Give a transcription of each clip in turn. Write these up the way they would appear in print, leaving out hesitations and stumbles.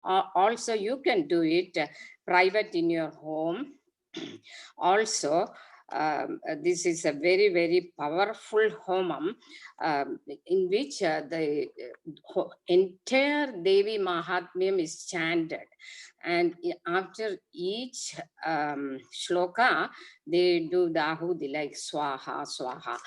Also, you can do it private in your home. Also, this is a very, very powerful homam in which the entire Devi Mahatmyam is chanted. And after each shloka, they do the ahudi like swaha, swaha.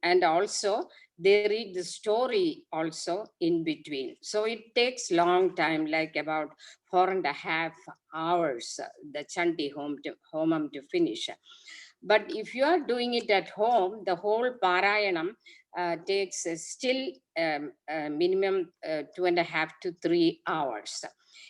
And also they read the story also in between. So it takes long time, like about 4.5 hours, the Chanti homam to finish. But if you are doing it at home, the whole Parayanam takes still minimum 2.5 to 3 hours.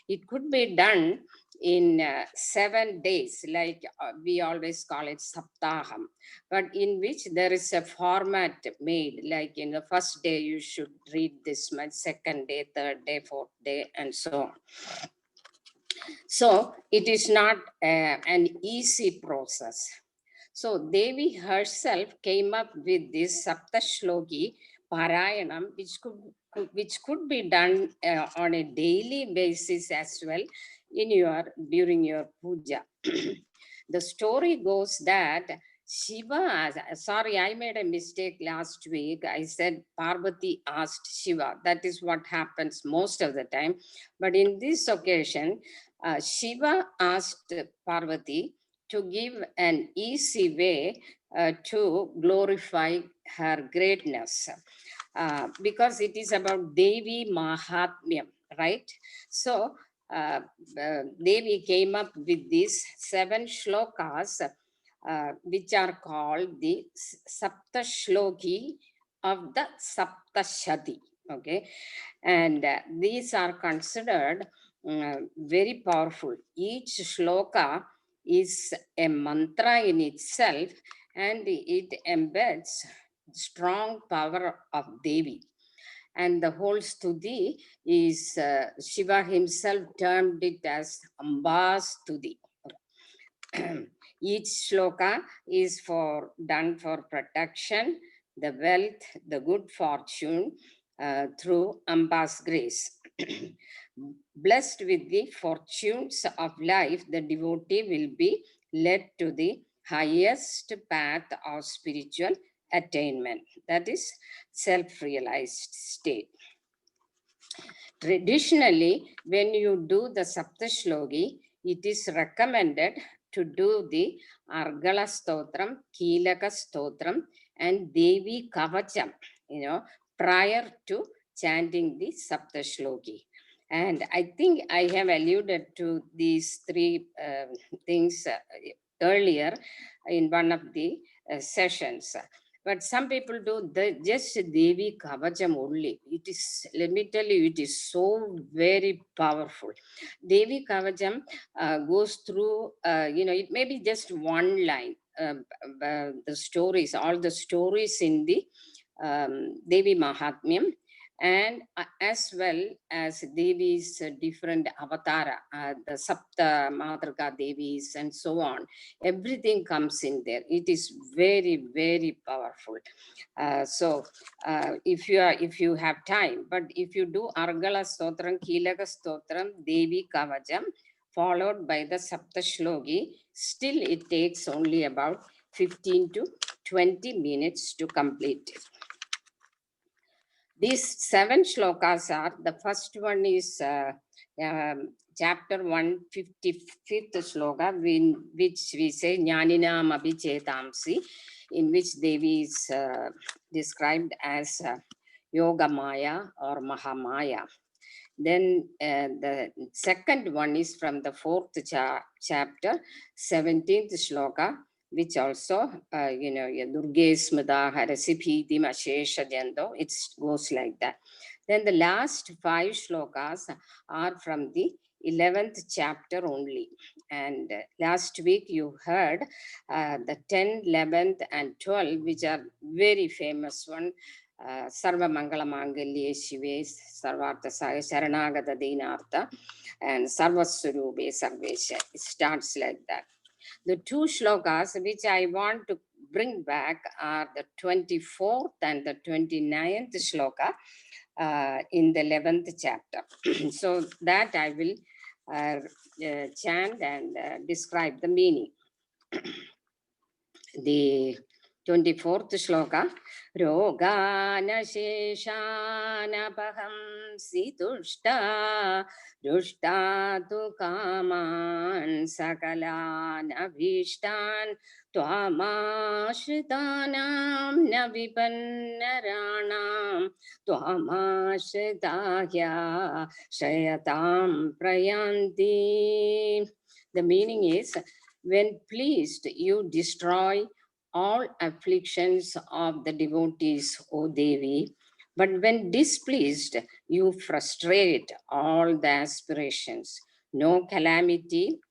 It could be done in 7 days, like we always call it Saptaham, but in which there is a format made, like in the first day you should read this much, second day, third day, fourth day, and so on. So it is not an easy process. So Devi herself came up with this Saptashloki Parayanam, which could be done on a daily basis as well during your puja. The story goes that Shiva, sorry, I made a mistake last week. I said Parvati asked Shiva. That is what happens most of the time. But in this occasion, Shiva asked Parvati to give an easy way to glorify her greatness, because it is about Devi Mahatmyam, right? So Devi came up with these 7 shlokas, which are called the Saptashloki of the Saptashati. Okay, and these are considered very powerful. Each shloka is a mantra in itself, and it embeds strong power of Devi. And the whole stuti is Shiva himself termed it as Amba Stuti. Each shloka is done for protection, the wealth, the good fortune through Amba's grace. Blessed with the fortunes of life, the devotee will be led to the highest path of spiritual attainment, that is self-realized state. Traditionally, when you do the Saptashloki, it is recommended to do the Argala Stotram, Kilaka Stotram, and Devi Kavacham, prior to chanting the Saptashloki. And I think I have alluded to these 3 things earlier in one of the sessions. But some people do just Devi Kavacham only. It is, let me tell you, it is so very powerful. Devi Kavacham goes through, it may be just one line. The stories, all the stories in the Devi Mahatmyam, and as well as Devi's different avatara, the Sapta Madhurga Devis and so on. Everything comes in there. It is very, very powerful. So if you have time, but if you do Argala Stotram, Kilaka Stotram, Devi Kavacham, followed by the Saptashloki, still it takes only about 15 to 20 minutes to complete it. These 7 shlokas are, the first one is chapter 155th shloka, in which we say Jnaninam Abhichetamsi, in which Devi is described as Yoga Maya or Mahamaya. Then the second one is from the 4th chapter, 17th shloka, which also, Durge Smita Harasi Bhiti Ashesha Jando, it goes like that. Then the last 5 shlokas are from the 11th chapter only. And last week you heard the 10th, 11th, and 12th, which are very famous one. Sarva Mangala Mangalye Shive Sarvartha Sharanagata Dinartha and Sarvaswarube Sarvesha. It starts like that. The 2 shlokas which I want to bring back are the 24th and the 29th shloka, in the 11th chapter. So that I will chant and describe the meaning. The 24th shloka. Rogana sheshanapaham situshta rushta tu kaman sakalan abhishtan tvamashritanam navipannaranam tvamashritahya shayatam prayanti. The meaning is, when pleased, you destroy all afflictions of the devotees, O Devi. But when displeased, you frustrate all the aspirations. No calamity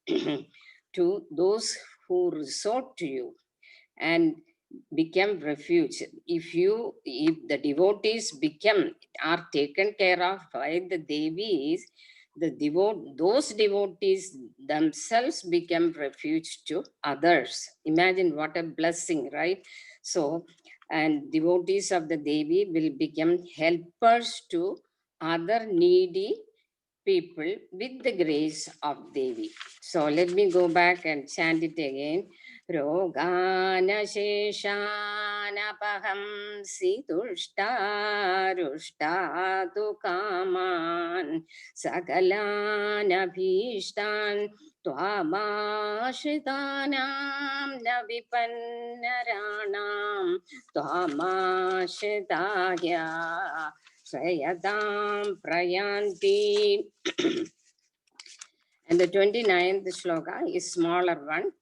to those who resort to you and become refuge. If the devotees are taken care of by the Devis, those devotees themselves become refuge to others. Imagine what a blessing, right? So, and devotees of the Devi will become helpers to other needy people with the grace of Devi. So let me go back and chant it again. Rogana sheshanapaham situshta rushta tu kaman sakalan abhishtan tvamashritanam navipannaranam tvamashritaya Sayadam Prayanti. And the 29th shloka is smaller one.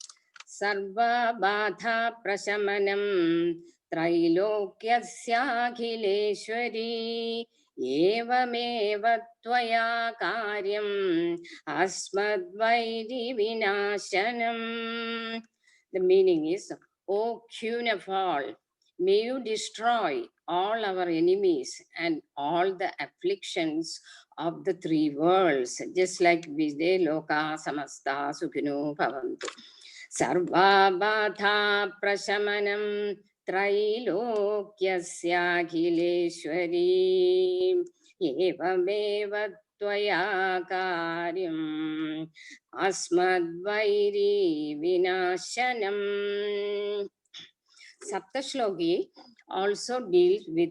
Sarva Badha Prasamanam Trailokyasyakhileshwari Evameva Tvaya Karyam Asmadvairi Vinashanam. The meaning is, O Queen of all, may you destroy all our enemies and all the afflictions of the three worlds, just like Vijay Loka Samasta Sukhino Bhavantu. Sarva Badha Prasamanam Trailokyasyakhileshwari Evameva Tvaya Karyam Asmadvairi Vinashanam. Saptashloki also deals with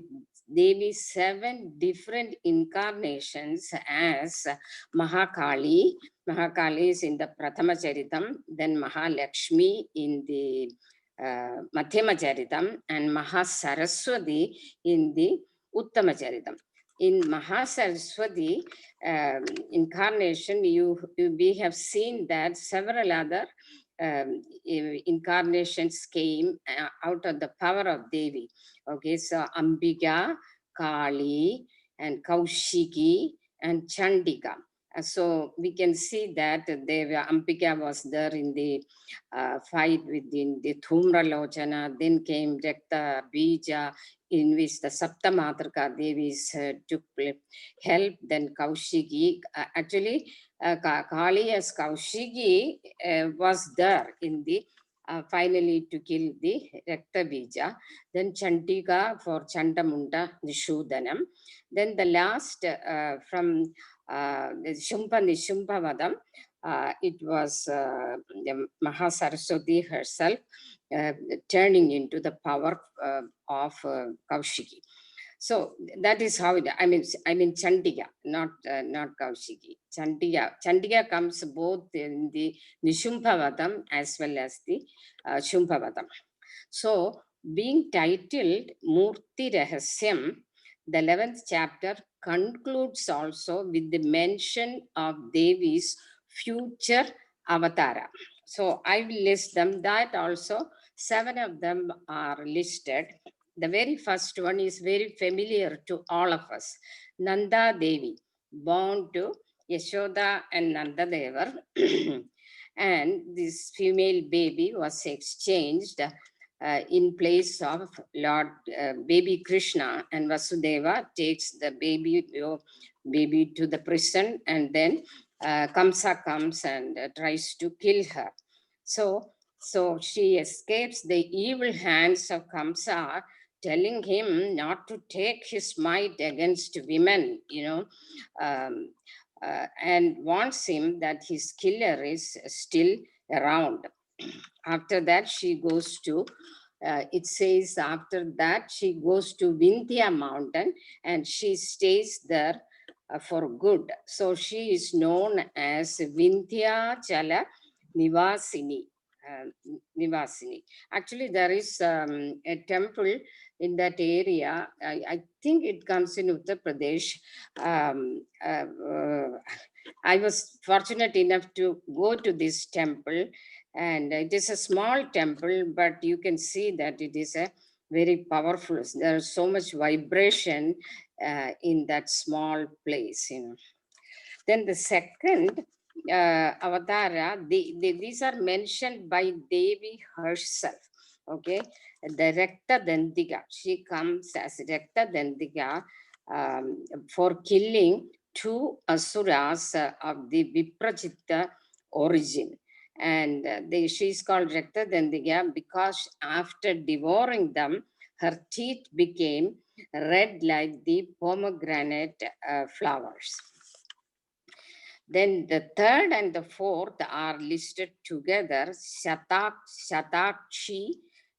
Devi's 7 different incarnations as Mahakali. Mahakali is in the Prathama Charitam, then Mahalakshmi in the Madhyama Charitam, and Mahasaraswati in the Uttama Charitam. In Mahasaraswati incarnation, we have seen that several other incarnations came out of the power of Devi. Okay, so Ambika, Kali, and Kaushiki, and Chandika. So we can see that Ambika was there in the fight within the Thumra Lochana, then came Rekta Bija, in which the Saptamatrika Devis took help, then Kaushiki. Actually, Kali as Kaushiki was there in the finally to kill the Rakta Bija. Then Chandika for Chandamunda Nishudanam. Then the last from Nishumbhavadam, it was Mahasaraswati herself turning into the power of Kaushiki. So that is how it. I mean Chandika, not Kaushiki. Chandika comes both in the Nishumbhavadam as well as the Shumbhavadam. So, being titled Murti Rahasyam, the 11th chapter concludes also with the mention of Devi's future avatara. So, I will list them. That also 7 of them are listed. The very first one is very familiar to all of us. Nanda Devi, born to Yashoda and Nanda Devar. And this female baby was exchanged in place of Lord baby Krishna, and Vasudeva takes the baby to the prison, and then Kamsa comes and tries to kill her. So she escapes the evil hands of Kamsa telling him not to take his might against women, um, and warns him that his killer is still around. After that, she goes to, it says after that, she goes to Vindhya mountain and she stays there for good. So she is known as Vindhyachala Nivasini. Nivasini. Actually, there is a temple in that area. I think it comes in Uttar Pradesh. I was fortunate enough to go to this temple, and it is a small temple, but you can see that it is a very powerful. There's so much vibration in that small place. Then the second avatara, these are mentioned by Devi herself. Okay, the Rekta Dandiga. She comes as Rekta Dandiga for killing two asuras of the Viprachitta origin. And she is called Rekta Dandiga because after devouring them, her teeth became red like the pomegranate flowers. Then the third and the fourth are listed together, Shatakshi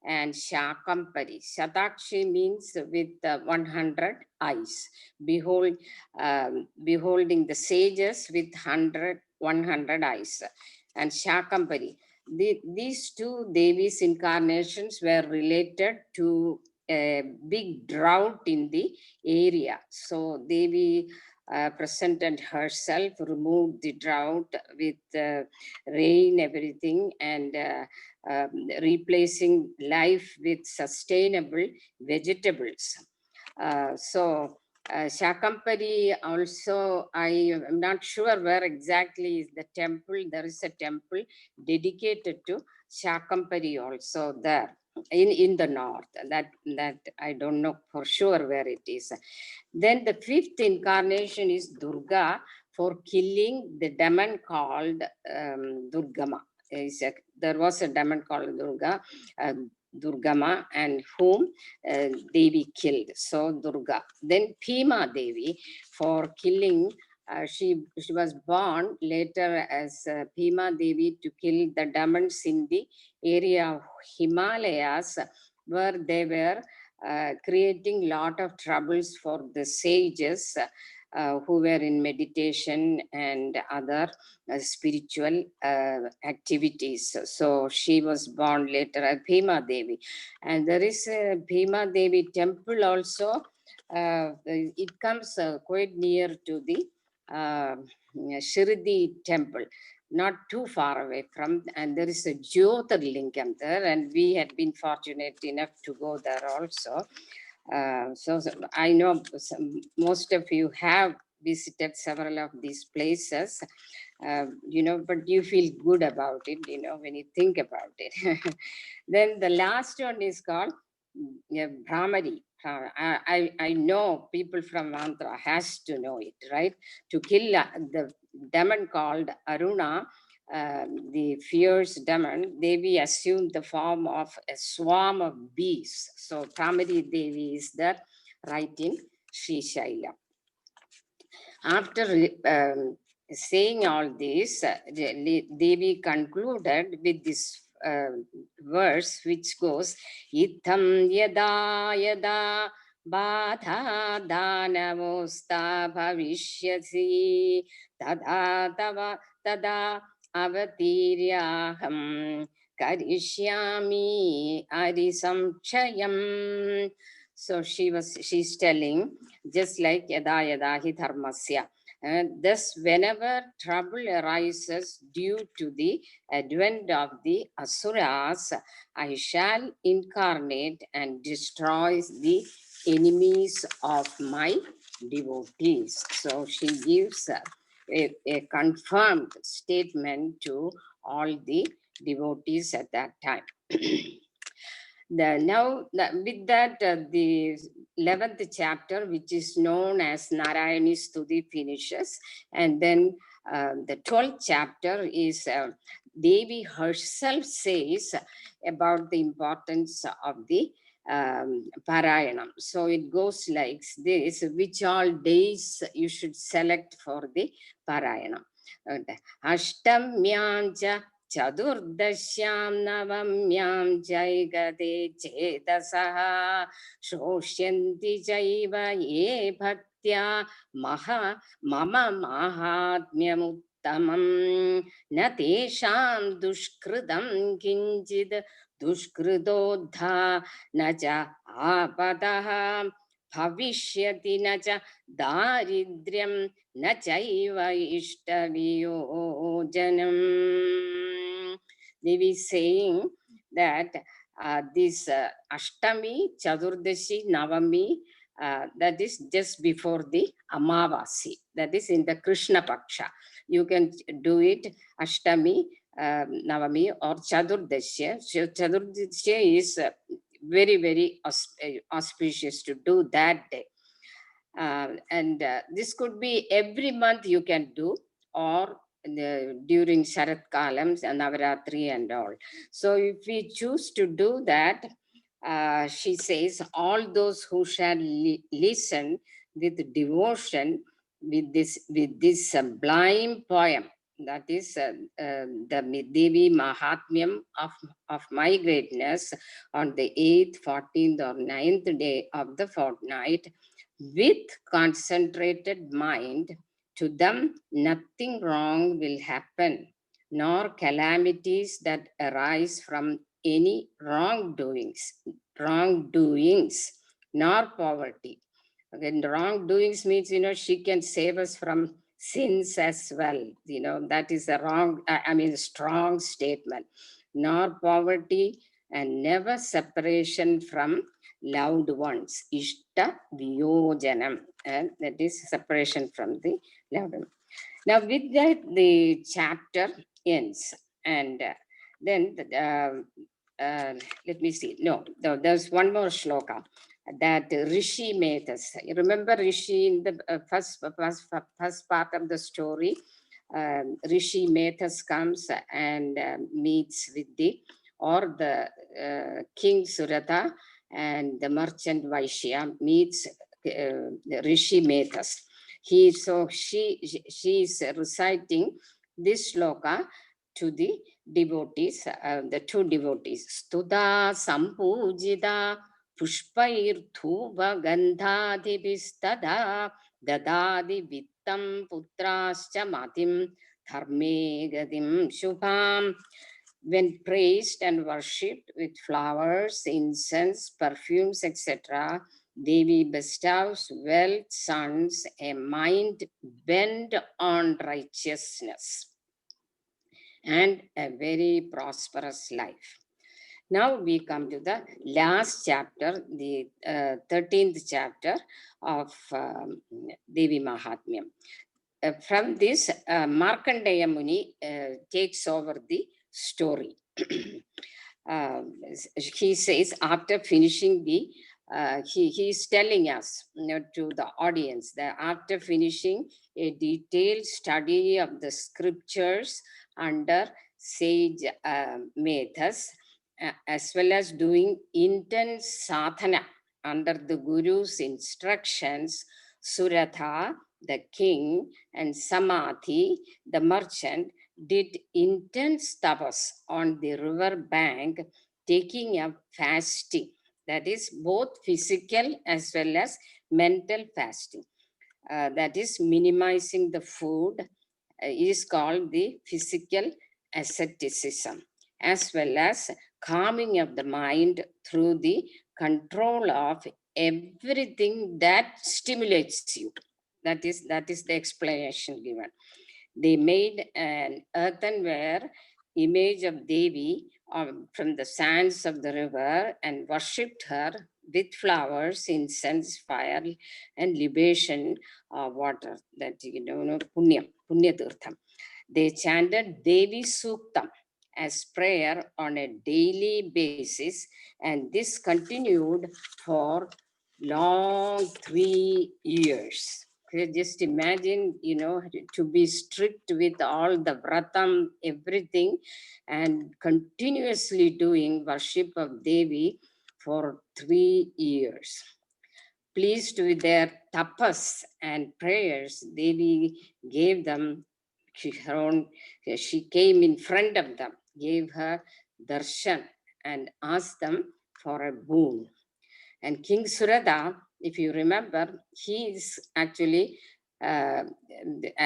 and Shakampari. Shatakshi means with 100 eyes, beholding the sages with 100 eyes. And Shakampari. These two Devis incarnations were related to a big drought in the area. So Devi presented herself, removed the drought with rain, everything, and replacing life with sustainable vegetables. Shakampari also, I am not sure where exactly is the temple. There is a temple dedicated to Shakampari also there in the north. That I don't know for sure where it is. Then the fifth incarnation is Durga for killing the demon called Durgama. There was a demon called uh, Durgama, and whom Devi killed. So Durga. Then Bhima Devi for killing. She was born later as Bhima Devi to kill the demons in the area of Himalayas, where they were creating lot of troubles for the sages who were in meditation and other spiritual activities. So she was born later as Bhima Devi. And there is a Bhima Devi temple also. It comes quite near to the Shirdi temple, not too far away from, and there is a Jyotirlingam there, and we had been fortunate enough to go there also. So I know most of you have visited several of these places, but you feel good about it, when you think about it. Then the last one is called Brahmari. I know people from Andhra has to know it, right? To kill the demon called Aruna, the fierce demon, Devi assumed the form of a swarm of bees. So Brahmari Devi is there right in Sri Shaila. After saying all this, Devi concluded with this verse which goes, Itham yada yada Badha danamosta bhavishyasi tada tava tada avatiryaham karishyami arisamchayam. So she's telling, just like yada yada hi dharmasya. Thus, whenever trouble arises due to the advent of the asuras, I shall incarnate and destroy the enemies of my devotees. So she gives a confirmed statement to all the devotees at that time. With that, the 11th chapter, which is known as Narayani Stuti, finishes. And then the 12th chapter is Devi herself says about the importance of the Parayanam. So it goes like this, which all days you should select for the Parayanam. Ashtamyam cha Chadurdashyam Navamyam Jaigade Chedasaha Shoshyanti Jaiva Ye Bhaktya Mama Mahatmyam Uttamam Natesham Dushkridam Kinjid Dushkridodha Naja Apadaha Bhavishyati Naja Daridryam न चैव इष्टवियोजनम्. Devi is saying that this Ashtami, Chaturdashi, Navami, that is just before the Amavasi, that is in the Krishna Paksha. You can do it Ashtami, Navami or Chaturdashi. Chaturdashi is very, very auspicious to do that day. And this could be every month you can do, or during Sharat Kalams and Navaratri and all. So if we choose to do that, she says, all those who shall listen with devotion with this sublime poem, that is the Devi Mahatmyam of my greatness, on the 8th, 14th or 9th day of the fortnight, with concentrated mind, to them nothing wrong will happen, nor calamities that arise from any wrongdoings, nor poverty. Again, wrongdoings means, she can save us from sins as well. That is a strong statement. Nor poverty, and never separation from loved ones. Ishta viyojanam. And that is separation from the loved one. Now, with that, the chapter ends. And then, let me see. No, there's one more shloka that Rishi made us. You remember Rishi in the first part of the story? Rishi Methas comes and meets with the King Surata, and the merchant Vaishya meets Rishi Methas. She is reciting this shloka to the devotees, the two devotees. Studa Sampujida Pushpair Thuva Gandhadibhistada Dadadi Vittam Putrascha Matim Dharme Gadim Shubham. When praised and worshipped with flowers, incense, perfumes, etc., Devi bestows wealth, sons, a mind bent on righteousness, and a very prosperous life. Now we come to the last chapter, the 13th chapter of Devi Mahatmyam. From this, Markandeya Muni takes over the story. He says, after finishing he is telling us, to the audience, that after finishing a detailed study of the scriptures under sage methods, as well as doing intense sadhana under the Guru's instructions, Suratha, the king, and Samathi, the merchant, did intense tapas on the river bank, taking up fasting. That is both physical as well as mental fasting. That is minimizing the food, is called the physical asceticism, as well as calming of the mind through the control of everything that stimulates you. That is the explanation given. They made an earthenware image of Devi from the sands of the river and worshipped her with flowers, incense, fire, and libation water. That, Punya Tirtham. They chanted Devi Suktam as prayer on a daily basis, and this continued for long 3 years. Okay, just imagine, to be strict with all the vratam, everything, and continuously doing worship of Devi for 3 years. Pleased with their tapas and prayers, Devi gave them she came in front of them, gave her darshan, and asked them for a boon. And King Surada, if you remember, he is actually uh,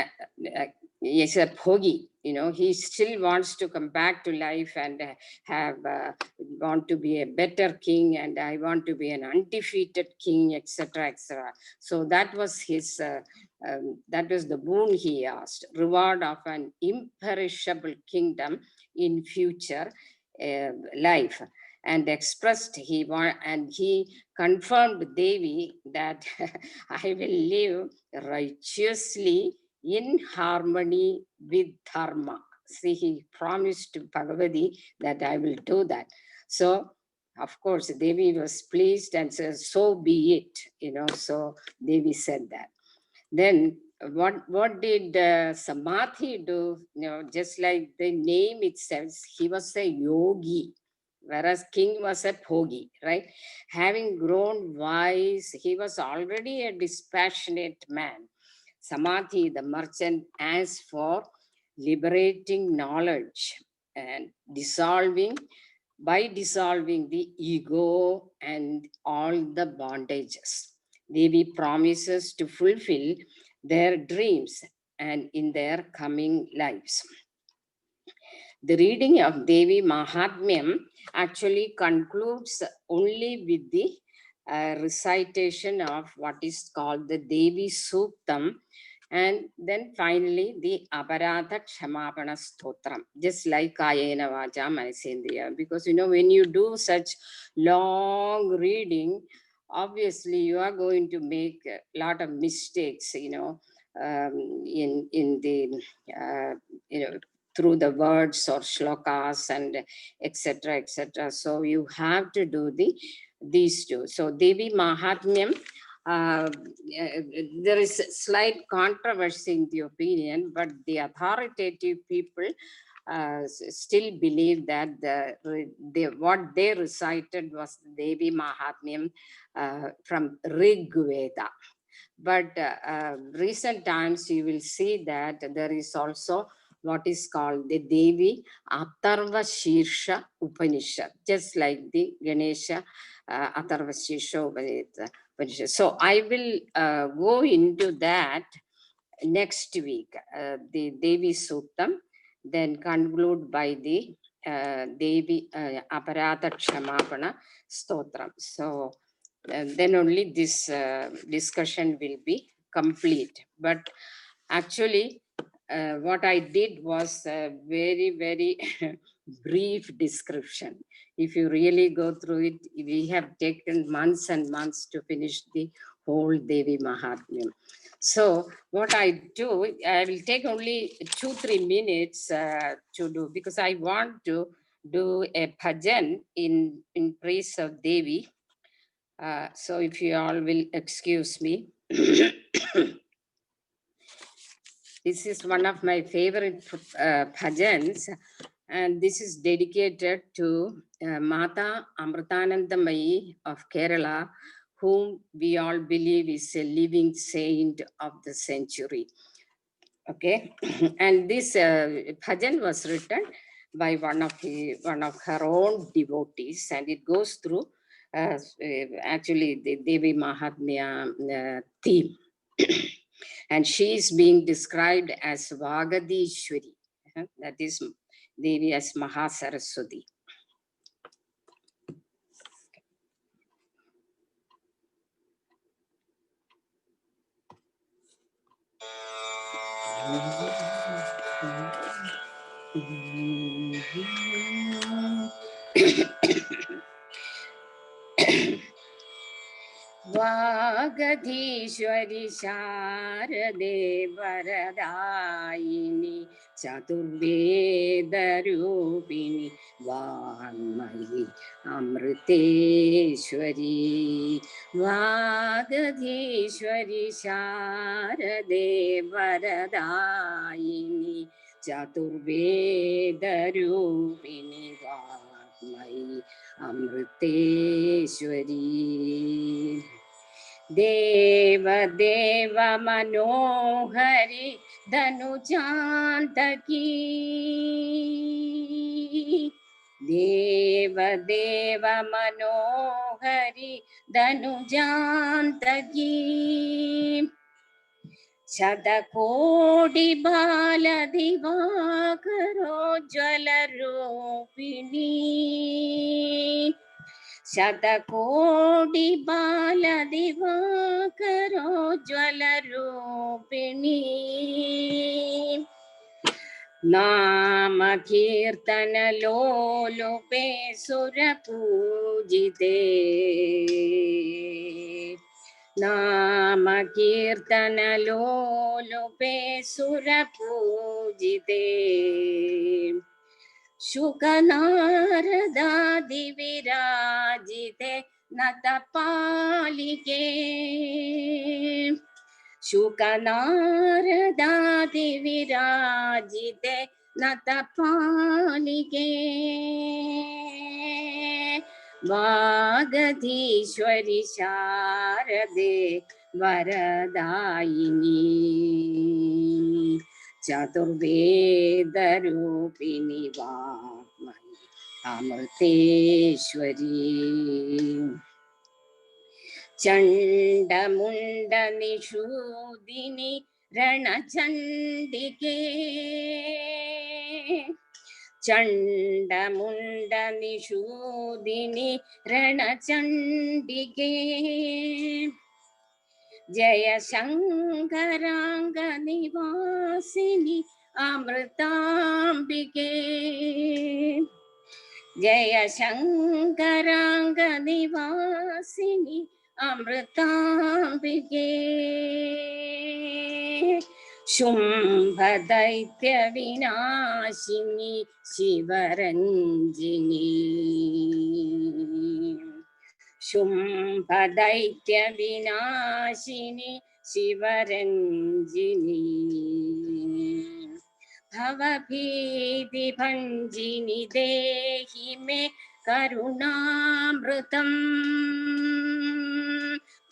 uh, uh, is a bhogi. He still wants to come back to life and have want to be a better king, and I want to be an undefeated king, etc., etc. So that was his. That was the boon he asked: reward of an imperishable kingdom in future life, and expressed he confirmed Devi that I will live righteously in harmony with dharma. See, he promised to Bhagavati that I will do that. So, of course, Devi was pleased and said, so be it. So Devi said that. Then what did Samadhi do? Just like the name itself, he was a yogi, whereas king was a bhogi, right? Having grown wise, he was already a dispassionate man. Samadhi, the merchant, asked for liberating knowledge and dissolving the ego and all the bondages. Devi promises to fulfill their dreams and in their coming lives. The reading of Devi Mahatmyam actually concludes only with the recitation of what is called the Devi Suktam, and then finally the Aparadha Kshamapana Stotram, just like Kayena Vacha Manasendriya. Because when you do such long reading, obviously you are going to make a lot of mistakes, in the uh, you know through the words or shlokas and etc., etc. So you have to do these two. So Devi Mahatmyam, there is a slight controversy in the opinion, but the authoritative people still believe that what they recited was Devi Mahatmyam from Rig Veda. But recent times you will see that there is also what is called the Devi Atharva Shirsha Upanishad, just like the Ganesha Atharva Shirsha Upanishad. So I will go into that next week, the Devi Suktam, then conclude by the Devi Aparadha Kshamapana Stotram. So then only this discussion will be complete. But actually, what I did was a very, very brief description. If you really go through it, we have taken months and months to finish the whole Devi Mahatmyam. So what I do, I will take only 2-3 minutes to do, because I want to do a bhajan in praise of Devi. So if you all will excuse me. This is one of my favorite bhajans, and this is dedicated to Mata Amritanandamayi of Kerala, whom we all believe is a living saint of the century. Okay, and this bhajan was written by one of her own devotees, and it goes through actually the Devi Mahatmya theme. And she is being described as Vagadishwari, that is Devi as Mahasaraswati. Vagadishwari Sharade Varadayini Chaturvedarupini Vagmayi Amriteshwari. Vagadishwari Sharade Varadayini ചതുർവേദരൂപിണി വാഗ്മയി Amriteshwari ദേവദേവ Manohari ധനുജാന്തകീ ദേവദേവ Manohari ധനുജാന്തകീ ശതകോടി ബാലദിവാകരോജ്വലരൂപിണി ശതകോടി ബാലദിവാകരോജ്വലരൂപിണി നാമകീർത്തനലോലുപേ സുരപൂജിതേ നാമകീർത്തനലോലുപേ സുരപൂജിതേ ശുകനാരദാദിവിരാജിതേ നതപാലികേ ശുകനാരദാദിവിരാജിതേ നതപാലികേ വാഗധീശ്വരി ശാരദേ വരദായിനി ചതുർവേദരൂപിണി വാഗ്മയി Amriteshwari ചണ്ഡമുണ്ഡ നിഷൂദിനി രണചണ്ഡികേ ചണ്ഡമുണ്ഡ നിഷൂദിനി രണചണ്ഡികേ ജയശങ്കരാംഗ നിവാസിനി അമൃതാംബികേ ജയശങ്കരാംഗ നിവാസിനി അമൃതാംബികേ ശുംഭദൈത്യവിനാശിനി Sivaranjini ശുംഭദൈത്യവിനാശിനി Sivaranjini ഭവഭീതിഭഞ്ജിനി Delhi may കരുണാമൃതം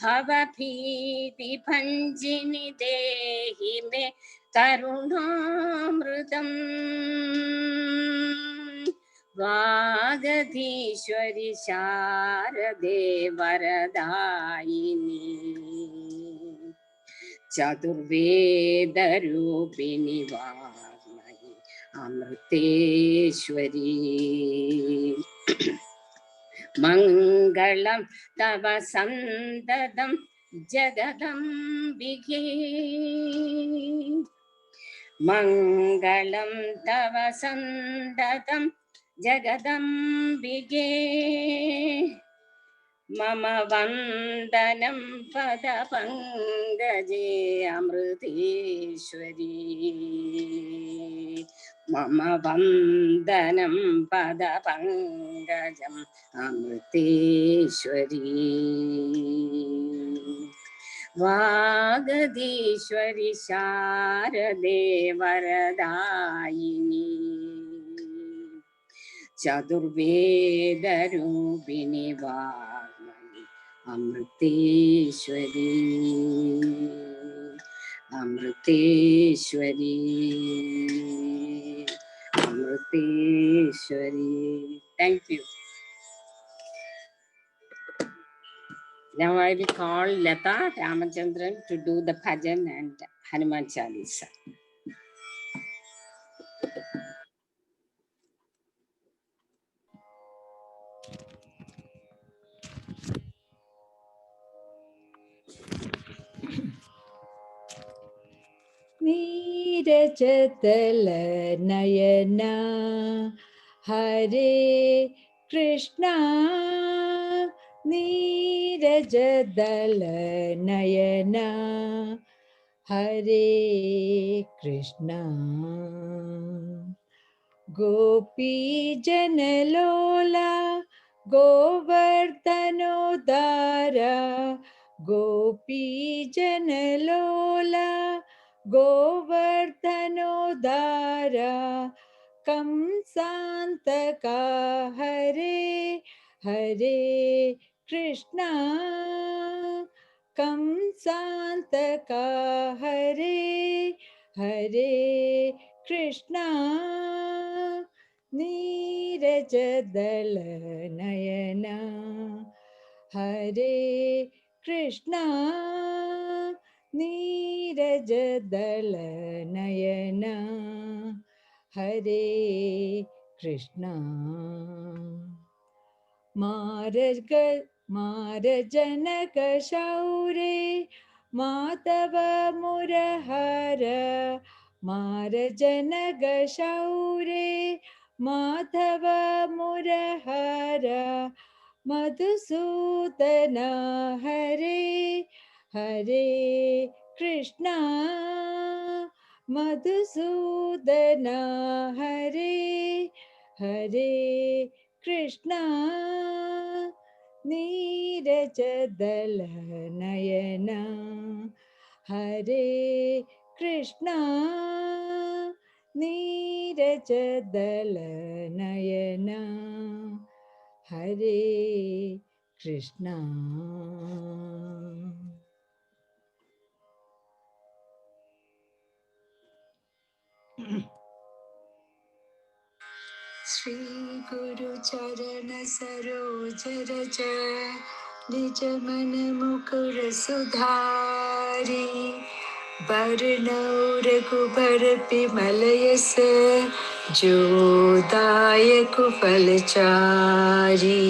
ഭവഭീതിഭഞ്ജിനി Delhi may കരുണാമൃതം വാഗധീശ്വരി ശാരദേ വരദായിനി ചതുർവേദരൂപിണി വാഗ്മയി Amriteshwari മംഗളം തവ സന്തതം ജഗദംബികേ മംഗളം തവ സന്തതം ജഗദംബികേ മമ വന്ദനം പദപങ്കജേ അമൃതേശ്വരി മമ വന്ദനം പദപങ്കജം Amriteshwari വാഗധീശ്വരി ശാരദേ വരദായിനി ചതുർവേദരൂപിണി വാഗ്മയി Amriteshwari Amriteshwari Amriteshwari. Thank you. Now I will call Lata Ramachandran to do the bhajan and Hanuman Chalisa. നീരജതല Nayana ഹരേ കൃഷ്ണ നീരജതല നയന ഹരേ കൃഷ്ണ ഗോപീജനലോല ഗോവർദ്ധനോദാര ഗോപീജനലോല ഗോവർദ്ധനോദാര कंसान्तका हरे हरे कृष्णा कंसान्तका हरे हरे कृष्णा नीरजदलनयना हरे कृष्णा नीरजदलनयना हरे कृष्णा मारजनकशौरे माधव मुरहर मारजनकशौरे माधव मुरहर मधुसूदन हरे हरे कृष्णा मधुसूदन हरे हरे कृष्णा नीरजदलनयना हरे कृष्णा नीरजदलनयना हरे कृष्णा श्री गुरु चरण सरोज रज निज मन मुकुर सुधारी बरनौ रघुबर बिमल यस जो दायक फलचारी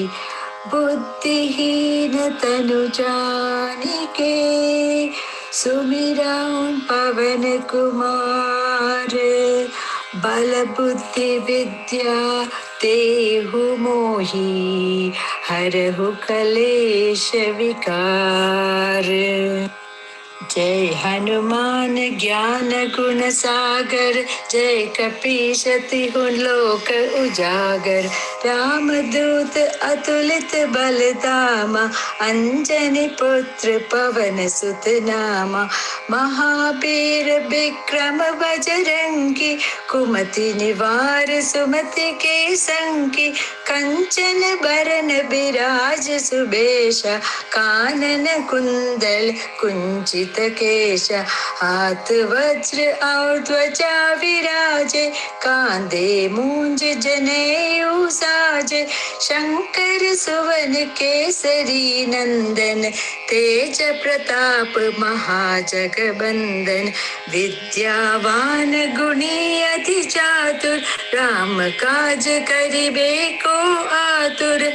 बुद्धिहीन तनु जानिके सुमिरौं पवन कुमार बल बुद्धि विद्या देहु मोहि हरहु कलेश विकार जय हनुमान ज्ञान गुण सागर जय कपीश तिहु लोक उजागर राम दूत अतुलित बल धामा अंजनी पुत्र पवन सुत नामा महावीर विक्रम बजरंगी कुमति निवार सुमति के संगी कंचन बरन बिराज सुबेश कानन कुंडल कुंचित केश हाथ वज्र और ध्वजा विराजे कांधे मूंज जनेऊ साजे शंकर सुवन केसरी नंदन तेज प्रताप महाजगबंदन विद्यावान गुणी अति चातुर राम काज करिबे को आतुर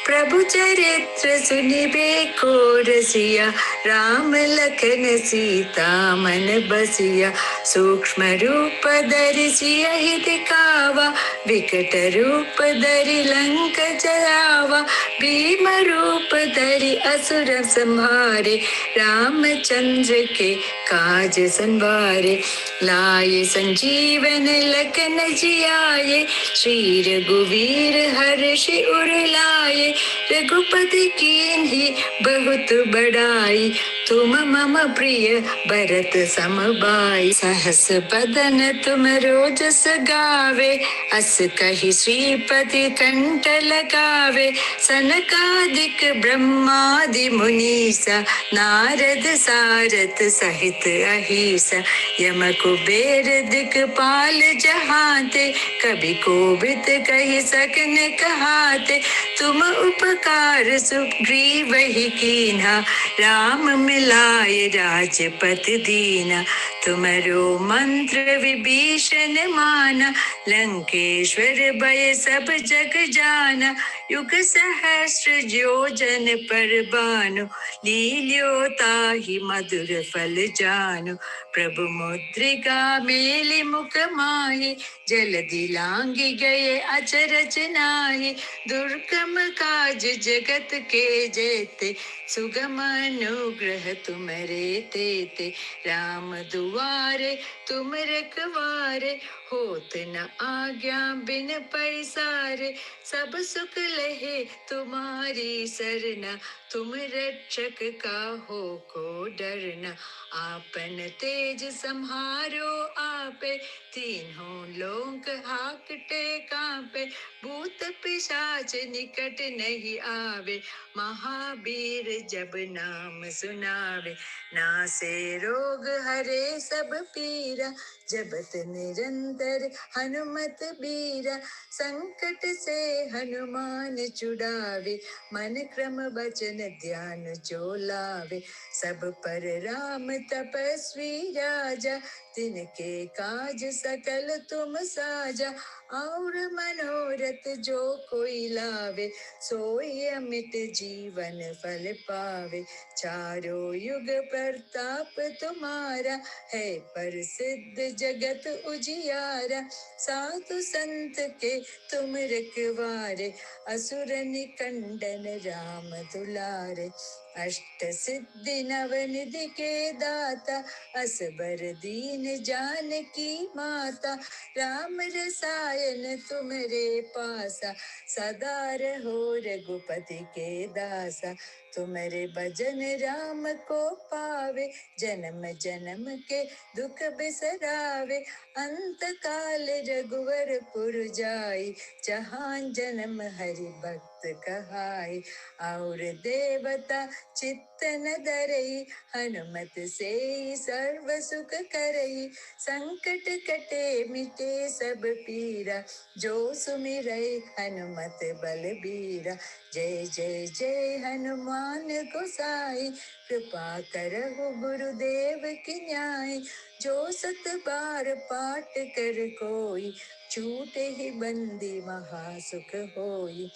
प्रभु चरित्र सुनिबे को रसिया राम लखन सीता मन बसिया सूक्ष्म रूप धरि सियहि दिखावा विकट रूप धरि लंक जरावा भीम रूप धरि असुर संहारे रामचंद्र के काज संवारे लाए संजीवन लखन जियाए श्री रघुवीर हर्षि उर लाए रघुपति कीन्ही बहुत बड़ाई तुम मम प्रिय भरत सम भाई सहस बदन तुम रोजस गावे अस कहि श्रीपति कंठ लगावे सनकादिक ब्रह्मादि मुनीसा नारद सारथ सहित अहिसा यम कुबेर दिक्पाल जहाते कभी कोविद कहि सकन कहाते तुम उपकार सुग्रीव ही कीन्हा राम मिलाए राजपत दीना तुमरो मंत्र विभीषण माना लंकेश्वर भय सब जग जाना युग सहस्र योजन पर भानु लील्यो ताहि मधुर फल जानु प्रभु मुद्रिका मेलि मुख माहि जलधि लांघि गए अचरज नाहि दुर्गम काज जगत के जेते सुगम अनुग्रह तुम्हारे तेते राम दुआरे तुम रखवारे होत न आज्ञा बिन पैसारे सब सुख लहे तुम्हारी सरना तुम रक्षक काहो को डरना आपन तेज सम्हारो आपे तीनों लोग हाकते कांपे, भूत पिशाच निकट नहीं आवे, महावीर जब नाम सुनावे, नासे रोग हरे सब पीरा, जपत निरंतर हनुमत बीरा, संकट से हनुमान छुड़ावे, मन क्रम वचन ध्यान जो लावे, सब पर राम तपस्वी राजा, तिनके काज सकल तुम साजा, और मनोरथ जो कोई लावे, सोई अमित जीवन फल पावे, चारों युग प्रताप तुम्हारा, है प्रसिद्ध जगत उजियारा, साधु संत के तुम रखवारे, असुर निकंदन राम दुलारे, अष्ट सिद्धि नवनिधि के दाता, असबर दीन जानकी माता, राम रसायन तुम्हारे पासा, सदा रहो रघुपति के दासा, तुम्हारे भजन राम को पावे, जन्म जन्म के दुख बिसरावे, अंत काल रघुवर पुर जाई, जहाँ जन्म हरि भक्त कहाई, और देवता चित्त न धरई, हनुमत से सर्व सुख करई, संकट कटे मिटे सब पीरा, जो सुमिरै हनुमत बलबीरा, जय जय जय हनुमान गोसाई, कृपा करहु गुरुदेव की न्याय, जो सत बार पाठ कर कोई, छूटे ही बंदी महासुख होई,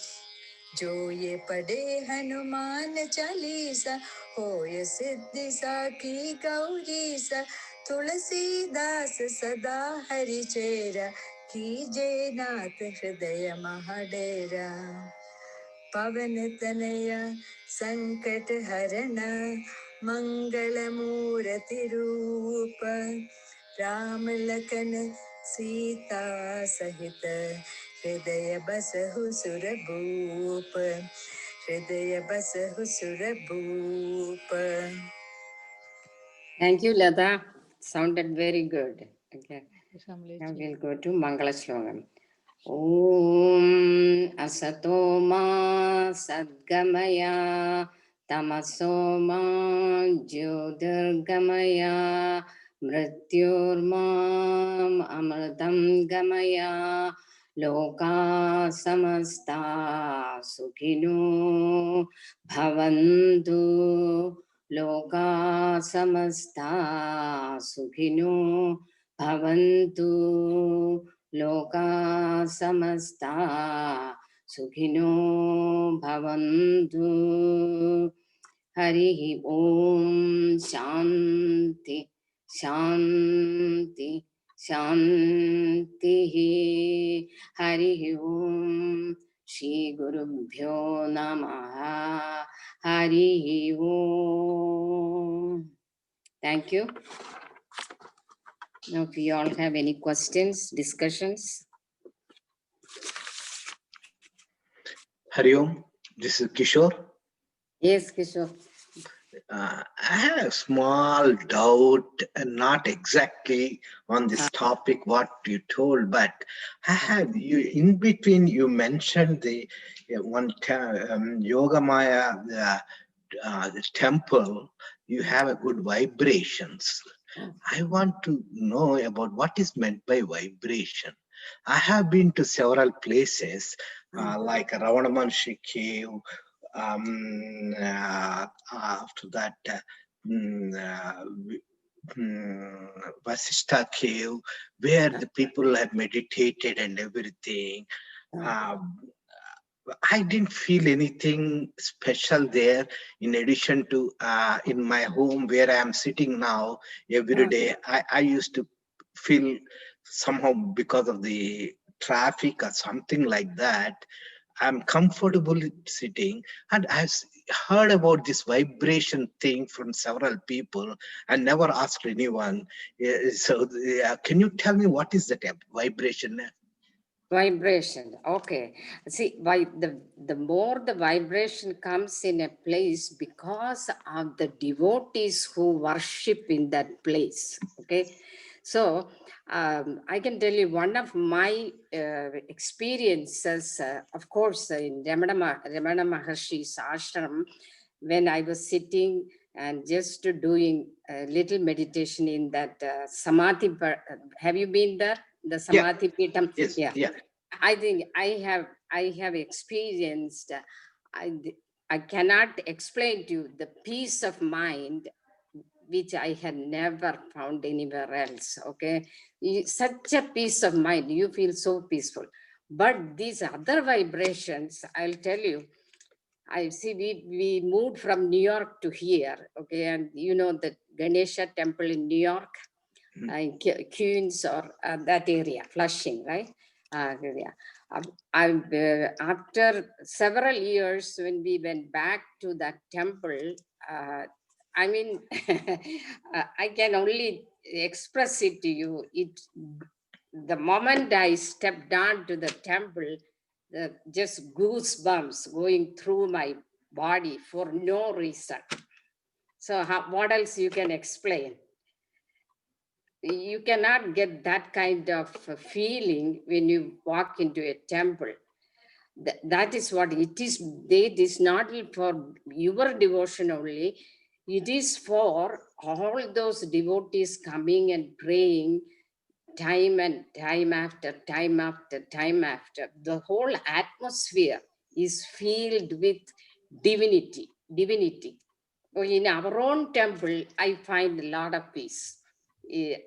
जो ये पढ़े हनुमान चालीसा, होय सिद्धि साखी गौरीसा, तुलसीदास सदा हरि चेरा, कीजे नाथ हृदय महाडेरा, पवन तनया संकट हरण, मंगल मूर्ति रूप, राम लखन सीता सहित, हृदय बसहु सुर भूप, हृदय बसहु सुर भूप. Thank you, Lata. Sounded very good. Okay. Now Shamleji. we'll go to Mangala Slogam. Om Asato Ma Sadgamaya Tamaso Ma Jyotirgamaya Mrityorma Amritam Gamaya Loka Samasta Sukhino Bhavantu Loka Samasta Sukhino Bhavantu Loka Samasta Sukhino Bhavantu. Harihi Om Shanti Shanti Shanti. Harihi Om Shri Gurubhyo Namaha. Harihi Om. Thank you. Now, if you all have any questions, discussions. Hari Om, this is Kishore. Yes, Kishore. I have a small doubt, not exactly on this topic what you told, but I have you in between. You mentioned the one Yoga Maya the temple. You have a good vibrations. I want to know about what is meant by vibration. I have been to several places like Ravanamanshi Cave. After that, Vasishta Cave, where the people have meditated and everything. I didn't feel anything special there. In addition to in my home where I am sitting now every day, I used to feel somehow because of the traffic or something like that. I'm comfortable sitting, and I've heard about this vibration thing from several people and never asked anyone. So, can you tell me what is that vibration? Vibration. Okay. See, why the more the vibration comes in a place because of the devotees who worship in that place. Okay. So I can tell you one of my experiences, of course, in Ramana Maharshi's ashram, when I was sitting and just doing a little meditation in that Samadhi. Have you been there? The Yeah. Samadhi Peetam? Yes. Yeah. Yeah. I think I have experienced, I, I cannot explain to you the peace of mind which I had never found anywhere else. Okay. Such a peace of mind. You feel so peaceful. But these other vibrations, I'll tell you, I see we moved from New York to here. Okay. And you know the Ganesha temple in New York, in Queens or that area, Flushing, right? Yeah. After several years, when we went back to that temple, uh, I mean, I can only express it to you. The moment I stepped down to the temple, just goosebumps going through my body for no reason. So, what else you can explain? You cannot get that kind of feeling when you walk into a temple. That is what it is. It is not for your devotion only. It is for all those devotees coming and praying time and time after time after time after. The whole atmosphere is filled with divinity. In our own temple, I find a lot of peace.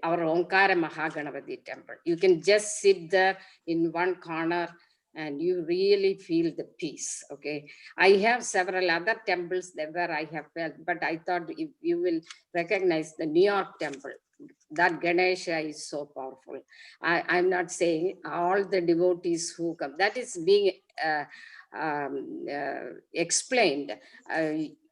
Our Omkara Mahaganapathy temple. You can just sit there in one corner and you really feel the peace. Okay. I have several other temples there where I have felt, but I thought if you will recognize the New York temple, that Ganesha is so powerful. I'm not saying all the devotees who come, that is being explained.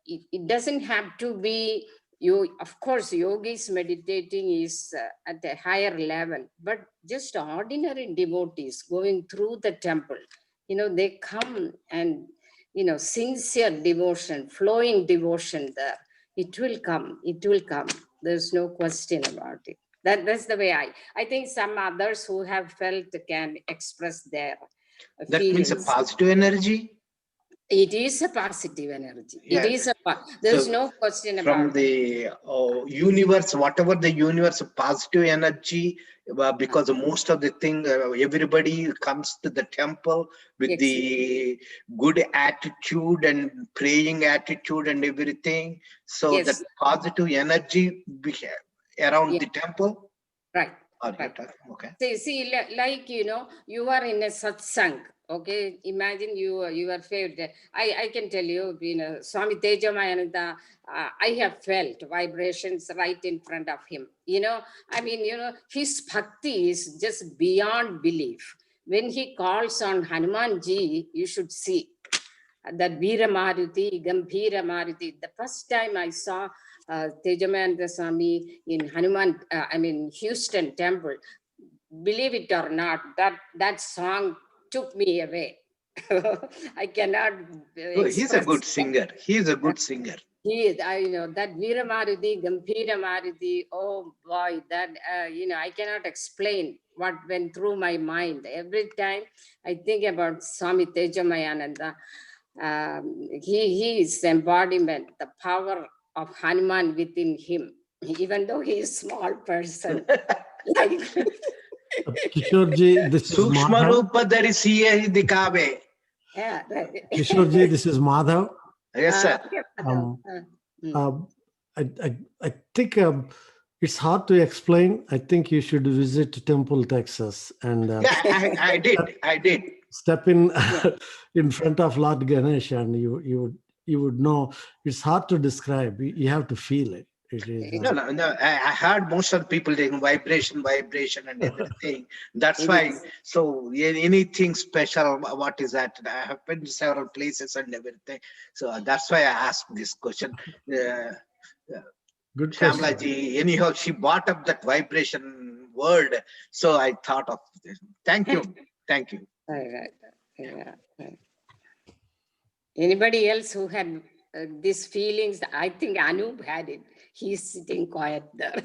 It doesn't have to be you. Of course, yogis meditating is at a higher level, but just ordinary devotees going through the temple, they come and, sincere devotion, flowing devotion there. It will come. It will come. There's no question about it. That's the way I think some others who have felt can express their That means a feelings. positive energy. It is a positive energy. It Yes. is there's So no question from about it. the universe, whatever the universe, positive energy, because most of the thing, everybody comes to the temple with the good attitude and praying attitude and everything. So that Yes. positive energy around Yeah. the temple. Right. Are you Right. talking? Okay. See, like, you are in a satsang. Okay, imagine you are favorite. I can tell you, Swami Tejamayananda, I have felt vibrations right in front of him. I mean, his bhakti is just beyond belief. When he calls on Hanumanji, you should see that Veera Maruti, Gambhira Maruti. The first time I saw Tejamayanda Swami in Houston temple, believe it or not, that song took me away. I cannot Oh, he's a express. good singer. He is a good singer. He is, I know that Veera Maruti, Gambhira Maruti. Oh boy, that I cannot explain what went through my mind every time I think about Swami Tejamayananda. He is embodiment, the power of Hanuman within him, even though he is small person. Like, Kishorji, this is Sukshma Madhav. Rupa Dharisiya Dikave. yeah, right. Kishorji, this is Madhav. Yes, sir. I think it's hard to explain. I think you should visit Temple, Texas, and Yeah, I did. I did. step in in front of Lord Ganesh, and you would know. It's hard to describe. You have to feel it. It is. No. I heard most of the people taking vibration, and everything. That's why. So anything special? What is that? I have been to several places and everything. So that's why I asked this question. Good question. Shyamala anyhow, she brought up that vibration word. So I thought of this. Thank you. Thank you. Right. Yeah. Right. Anybody else who had these feelings? I think Anup had it. He's sitting quiet there.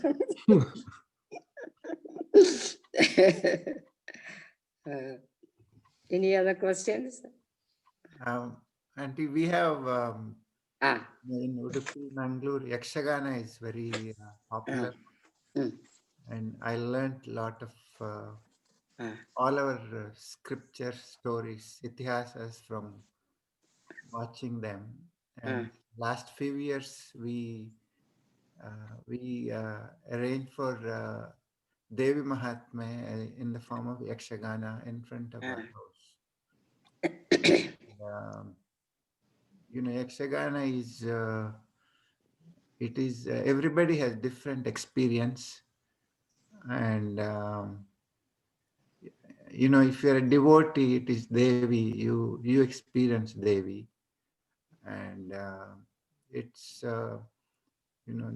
Any other questions? Auntie, we have Ah, in Udupi, Mangalore, Yakshagana is very popular, mm, and I learned a lot of ah, all our scripture stories, itihasas from watching them. ah, And last few years, we arranged for Devi Mahatme in the form of Yakshagana in front of our ah. house. Yakshagana is it is everybody has different experience, and if you're a devotee, it is Devi. You experience Devi, and it's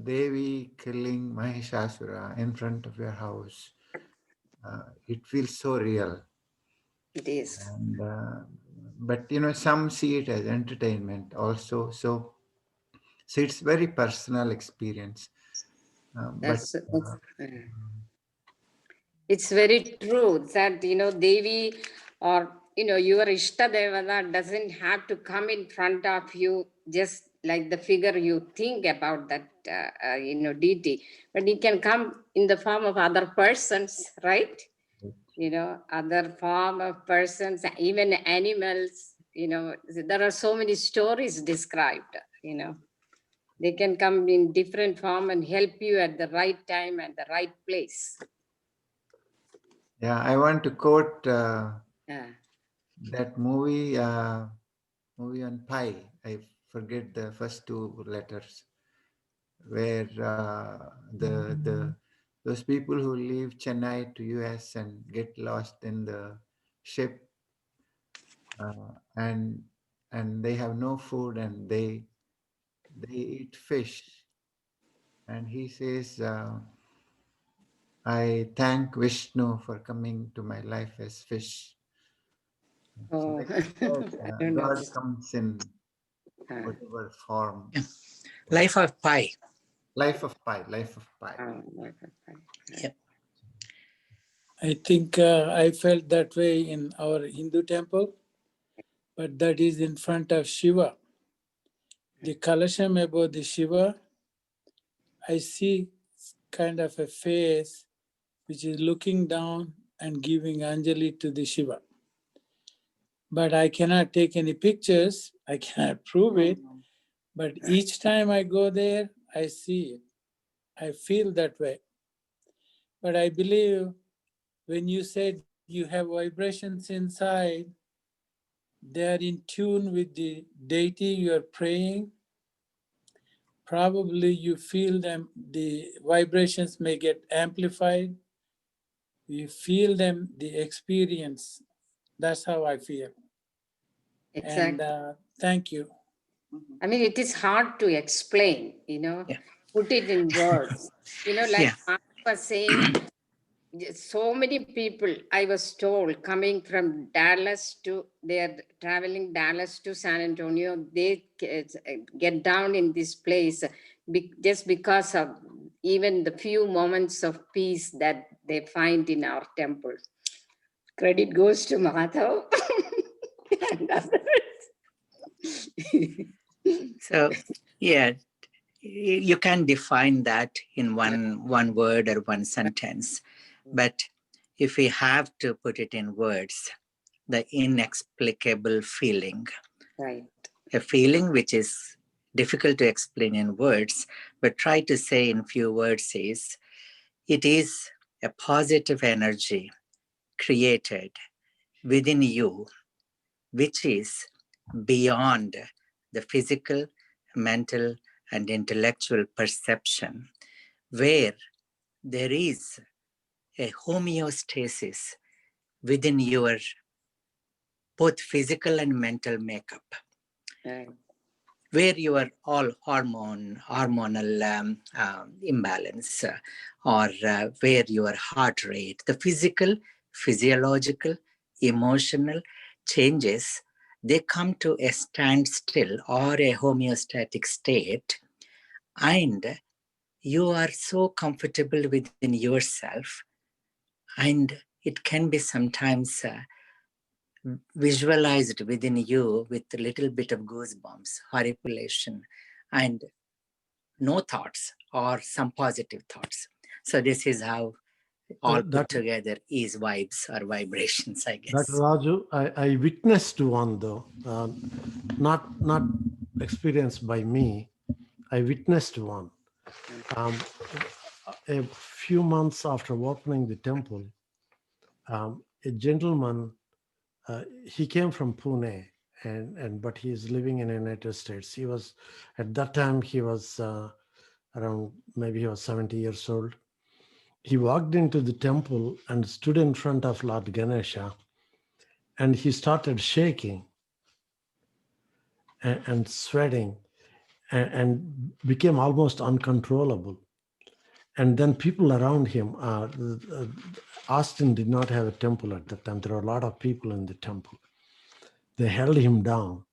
Devi killing Mahishasura in front of your house. It feels so real. It is. And but some see it as entertainment also. So it's very personal experience. But That's it's very true that, Devi or, your Ishta Devata doesn't have to come in front of you just like the figure you think about that, deity, but it can come in the form of other persons, right? Other form of persons, even animals, there are so many stories described, they can come in different form and help you at the right time and the right place. yeah, I want to quote Yeah. that movie on Pi. I forget the first two letters, where the those people who leave Chennai to US and get lost in the ship, uh, and and they have no food, and they eat fish, and he says, I thank Vishnu for coming to my life as fish. So Oh, like that, I don't know God this. comes in Uh, whatever form. Yeah. Life of Pi. Life of Pi, life of Pi. Yep. I think I felt that way in our Hindu temple, but that is in front of Shiva. The Kalasham above the Shiva, I see kind of a face which is looking down and giving Anjali to the Shiva. But I cannot take any pictures, I cannot prove it, but each time I go there, I see it. I feel that way. But I believe when you said you have vibrations inside, they are in tune with the deity you are praying. Probably you feel them, the vibrations may get amplified. You feel them, the experience. That's how I feel. exactly. And thank you. I mean, it is hard to explain, Yeah. put it in words. Like Yeah. Mark was saying, so many people, I was told, coming from Dallas to, they're traveling Dallas to San Antonio, they get down in this place just because of even the few moments of peace that they find in our temple. Credit goes to Madhav and others. So, yeah, you can define that in one word or one sentence. But if we have to put it in words, the inexplicable feeling, Right. a feeling which is difficult to explain in words, but try to say in few words is, it is a positive energy created within you, which is beyond the physical, mental, and intellectual perception, where there is a homeostasis within your both physical and mental makeup, Right. where you are all hormonal imbalance, or where your heart rate, the physical, physiological, emotional changes, they come to a standstill or a homeostatic state, and you are so comfortable within yourself And it can be sometimes visualized within you with a little bit of goosebumps, horripilation, and no thoughts or some positive thoughts. So this is how all put together is vibes or vibrations, I guess. Dr. Raju, I witnessed one though, not experienced by me. I witnessed one. A few months after opening the temple, a gentleman, he came from Pune, but he is living in the United States. He was, at that time, he was around, maybe he was 70 years old. He walked into the temple and stood in front of Lord Ganesha, and he started shaking and sweating and became almost uncontrollable. And then people around him, Austin did not have a temple at that time. There were a lot of people in the temple. They held him down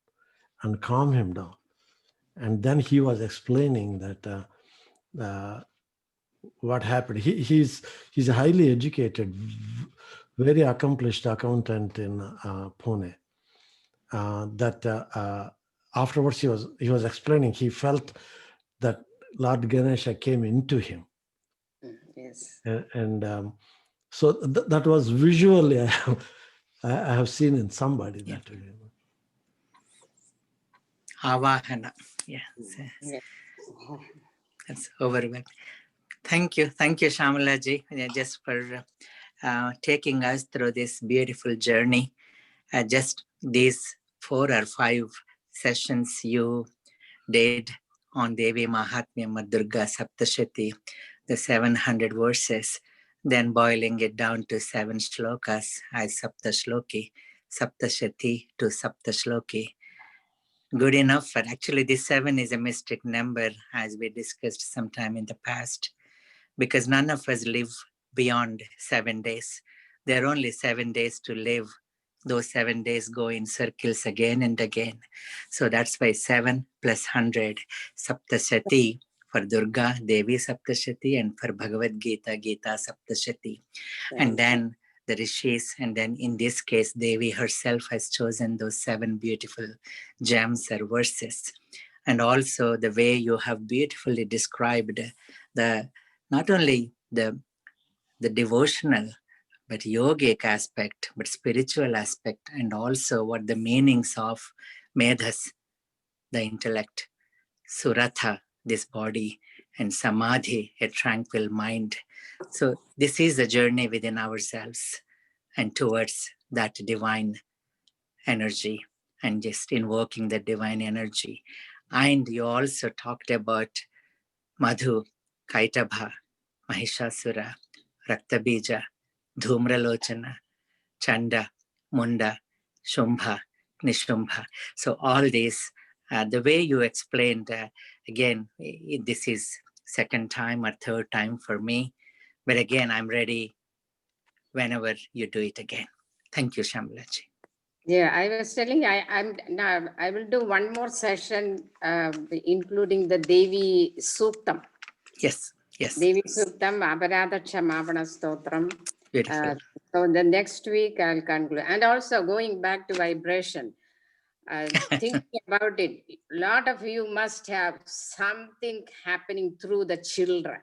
and calmed him down. And then he was explaining that what happened. He's a highly educated, very accomplished accountant in Pune. Afterwards he was explaining, he felt that Lord Ganesha came into him. Yes. And so that was visually I have seen in somebody that way. Avahana. Yeah. Yes. That's overwhelming. Thank you, Shyamala ji, just for taking us through this beautiful journey. Just these 4 or 5 sessions you did on Devi Mahatmya Durga Saptashati, the 700 verses, then boiling it down to 7 shlokas as Saptashloki, Saptashati to Saptashloki. Good enough, but actually this 7 is a mystic number, as we discussed sometime in the past, because none of us live beyond 7 days. There are only 7 days to live. Those 7 days go in circles again and again. So that's why 7 plus 100, Saptashati for Durga, Devi Saptashati, and for Bhagavad Gita, Gita Saptashati. And then the rishis, and then in this case, Devi herself has chosen those 7 beautiful gems or verses. And also the way you have beautifully described the not only the devotional, but yogic aspect, but spiritual aspect, and also what the meanings of Medhas, the intellect, Suratha, this body, and Samadhi, a tranquil mind. So this is a journey within ourselves and towards that divine energy and just invoking the divine energy. And you also talked about Madhu, Kaitabha, Mahishasura, Raktabija, Dhumralochana, Chanda, Munda, Shumbha, Nishumbha. So all these, the way you explained, again, this is second time or third time for me, but again, I'm ready whenever you do it again. Thank you, Shyamala-ji. Yeah, I was telling I will do one more session, including the Devi Suktam. Yes. Devi Suktam, Aparada Kshamapana Stotram. Beautiful. So the next week I'll conclude. And also going back to vibration, thinking about it, a lot of you must have something happening through the children.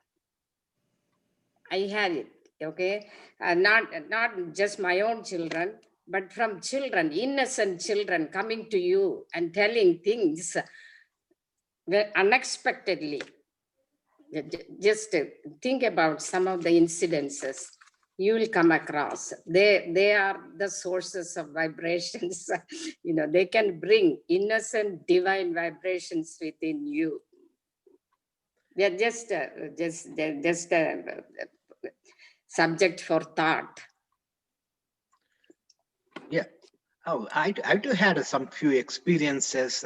I had it, okay? Not just my own children, but from children, innocent children coming to you and telling things unexpectedly. Just think about some of the incidences you will come across. They are the sources of vibrations. They can bring innocent divine vibrations within you. They're just a subject for thought. Yeah. Oh, I too had some few experiences.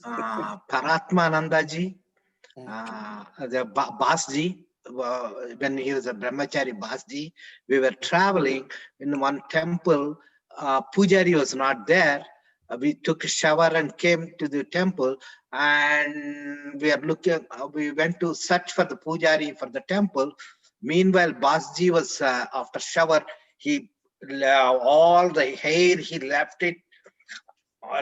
Paratmanandaji, the Basji, when he was a brahmachari Basji, we were traveling in one temple. Pujari was not there. We took a shower and came to the temple, and we are looking. We went to search for the Pujari for the temple. Meanwhile, Basji was after shower, he all the hair he left it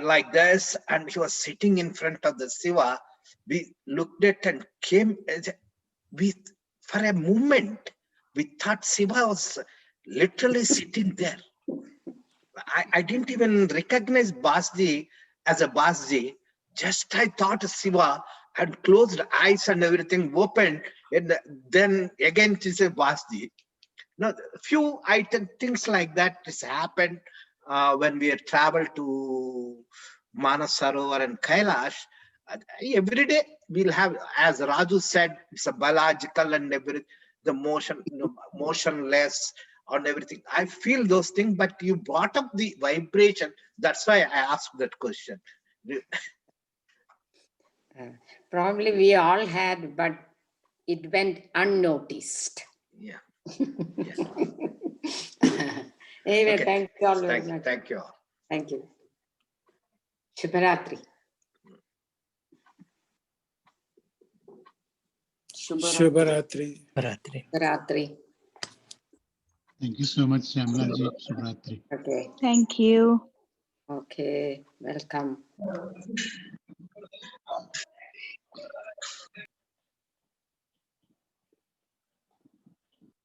like this, and he was sitting in front of the Shiva. We looked at and came. We for a moment we thought Shiva was literally sitting there. I didn't even recognize Basji as a Basji. Just I thought Shiva had closed eyes and everything opened, and then again it is a Basji. Now, few things like that has happened when we traveled to Manasarovar and Kailash. Every day we'll have, as Raju said, it's a biological and every the motion, motionless and everything. I feel those things, but you brought up the vibration. That's why I asked that question. Probably we all had, but it went unnoticed. Yeah. Anyway, Okay. thank you all very much. Thank you all. Thank you. Shubharatri. Shubharatri. Shubharatri. Shubharatri. Thank you so much, Shyamala ji. Shubhratri. Okay. Thank you. Okay. Welcome.